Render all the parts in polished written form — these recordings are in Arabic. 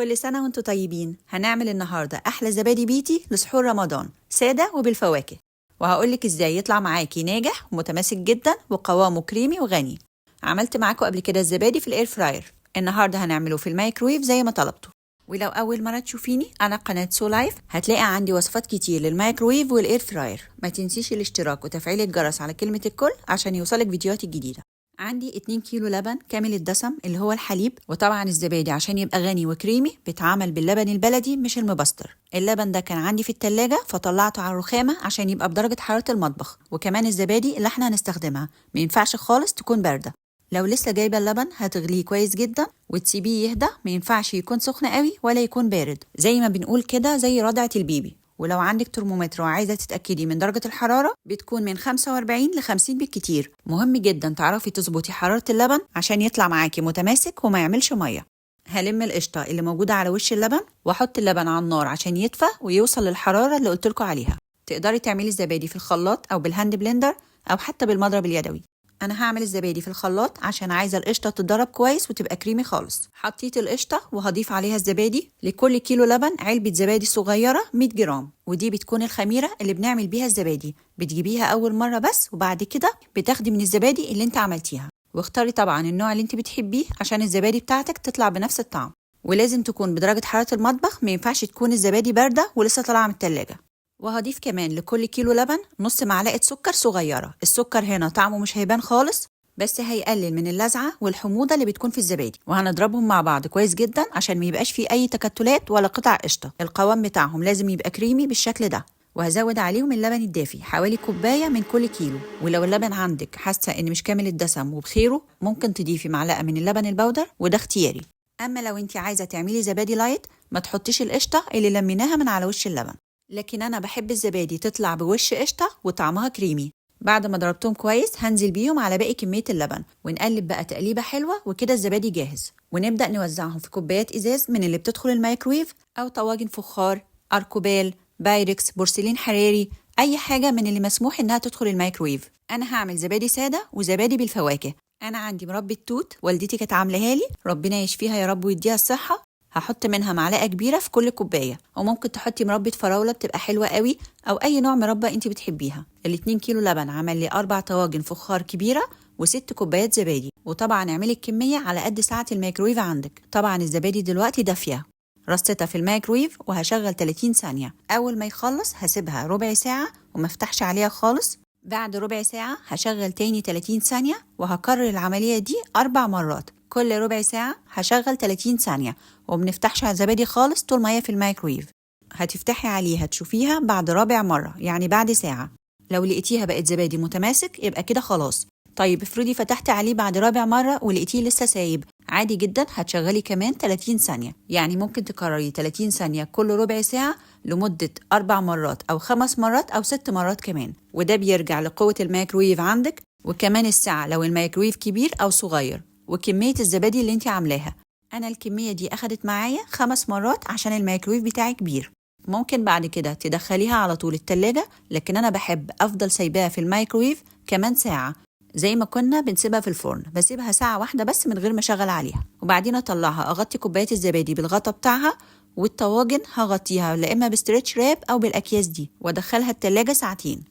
كل سنة وانتوا طيبين. هنعمل النهاردة أحلى زبادي بيتي لسحور رمضان، سادة وبالفواكه، وهقولك ازاي يطلع معاكي ناجح ومتماسك جدا وقوامه كريمي وغني. عملت معاكم قبل كده الزبادي في الاير فراير، النهاردة هنعمله في الميكرويف زي ما طلبته. ولو أول مرة تشوفيني، أنا قناة سو لايف، هتلاقي عندي وصفات كتير للميكرويف والاير فراير. ما تنسيش الاشتراك وتفعيل الجرس على كلمة الكل عشان يوصلك فيديوهاتي الجديدة. عندي 2 كيلو لبن كامل الدسم اللي هو الحليب، وطبعا الزبادي عشان يبقى غني وكريمي بيتعمل باللبن البلدي مش المبستر. اللبن ده كان عندي في التلاجة فطلعته على الرخامة عشان يبقى بدرجة حرارة المطبخ. وكمان الزبادي اللي احنا هنستخدمها ما ينفعش خالص تكون باردة. لو لسه جايبه اللبن هتغليه كويس جدا وتسيبيه يهدى، ما ينفعش يكون سخن قوي ولا يكون بارد، زي ما بنقول كده زي رضعة البيبي. ولو عندك ترمومتر وعايزه تتاكدي من درجه الحراره، بتكون من 45 ل 50 بالكتير. مهم جدا تعرفي تظبطي حراره اللبن عشان يطلع معاكي متماسك وما يعملش ميه. هلم القشطه اللي موجوده على وش اللبن واحط اللبن على النار عشان يدفى ويوصل للحراره اللي قلت لكم عليها. تقدري تعملي الزبادي في الخلاط او بالهاند بلندر او حتى بالمضرب اليدوي. انا هعمل الزبادي في الخلاط عشان عايزه القشطه تتضرب كويس وتبقى كريمي خالص. حطيت القشطه وهضيف عليها الزبادي. لكل كيلو لبن علبه زبادي صغيره 100 جرام، ودي بتكون الخميره اللي بنعمل بيها الزبادي. بتجيبيها اول مره بس، وبعد كده بتاخدي من الزبادي اللي انت عملتيها. واختاري طبعا النوع اللي انت بتحبيه عشان الزبادي بتاعتك تطلع بنفس الطعم. ولازم تكون بدرجه حراره المطبخ، ما ينفعش تكون الزبادي بارده ولسه طالعه من التلاجة. وهضيف كمان لكل كيلو لبن نص معلقة سكر صغيرة. السكر هنا طعمه مش هيبان خالص، بس هيقلل من اللذعة والحموضة اللي بتكون في الزبادي. وهنضربهم مع بعض كويس جدا عشان ما يبقاش فيه أي تكتلات ولا قطع قشطة. القوام بتاعهم لازم يبقى كريمي بالشكل ده. وهزود عليهم اللبن الدافي حوالي كوباية من كل كيلو. ولو اللبن عندك حاسة إن مش كامل الدسم وبخيره، ممكن تضيفي معلقة من اللبن البودر، وده اختياري. أما لو انت عايزة تعملي زبادي لايت، ما تحطيش القشطة اللي لميناها من على وش اللبن. لكن أنا بحب الزبادي تطلع بوش قشطة وطعمها كريمي. بعد ما ضربتهم كويس هنزل بيهم على باقي كمية اللبن، ونقلب بقى تقليبة حلوة، وكده الزبادي جاهز. ونبدأ نوزعهم في كوبايات إزاز من اللي بتدخل الميكرويف، أو طواجن فخار، أركوبال، بايركس، بورسلين حراري، أي حاجة من اللي مسموح إنها تدخل الميكرويف. أنا هعمل زبادي سادة وزبادي بالفواكه. أنا عندي مربى توت والدتي كانت عاملاها لي، ربنا يشفيها يا رب ويديها الصحة. هحط منها معلقه كبيره في كل كوبايه، وممكن تحطي مربى فراوله بتبقى حلوه قوي، او اي نوع مربى انت بتحبيها. ال2 كيلو لبن عمل لي 4 طواجن فخار كبيره و6 كوبايات زبادي. وطبعا اعملي الكميه على قد ساعه الميكرويف عندك. طبعا الزبادي دلوقتي دافيه، رصيتها في الميكرويف وهشغل 30 ثانيه. اول ما يخلص هسيبها ربع ساعه وما افتحش عليها خالص. بعد ربع ساعه هشغل تاني 30 ثانيه، وهكرر العمليه دي 4 مرات. كل ربع ساعة هشغل 30 ثانية، ومنفتحش على الزبادي خالص طول ما هي في الميكرويف. هتفتحي عليها تشوفيها بعد رابع مرة، يعني بعد ساعة. لو لقيتيها بقت زبادي متماسك يبقى كده خلاص. طيب افرضي فتحتي عليه بعد رابع مرة ولقيتيه لسه سايب، عادي جدا هتشغلي كمان 30 ثانية. يعني ممكن تكرري 30 ثانية كل ربع ساعة لمدة 4 مرات أو 5 مرات أو 6 مرات كمان. وده بيرجع لقوة الميكرويف عندك، وكمان الساعة لو الميكرويف كبير أو صغير، وكمية الزبادي اللي انت عاملاها. انا الكمية دي اخدت معايا 5 مرات عشان الميكرويف بتاعي كبير. ممكن بعد كده تدخليها على طول التلاجة، لكن انا بحب افضل سايباها في الميكرويف كمان ساعة، زي ما كنا بنسيبها في الفرن. بسيبها ساعة واحدة بس من غير ما اشغل عليها، وبعدين اطلعها اغطي كوباية الزبادي بالغطا بتاعها. والطواجن هغطيها لا اما بستريتش راب او بالاكياس دي، وادخلها التلاجة ساعتين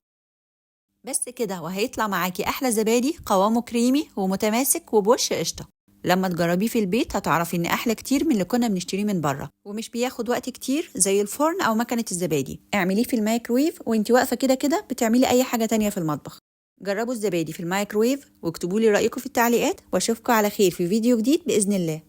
بس كده، وهيطلع معاكي احلى زبادي قوامه كريمي ومتماسك وبوش قشطه. لما تجربيه في البيت هتعرفي ان احلى كتير من اللي كنا بنشتريه من بره، ومش بياخد وقت كتير زي الفرن او مكنه الزبادي. اعمليه في الميكرويف وانتي واقفه كده كده بتعملي اي حاجه تانية في المطبخ. جربوا الزبادي في الميكرويف واكتبوا لي رايكم في التعليقات، واشوفكم على خير في فيديو جديد باذن الله.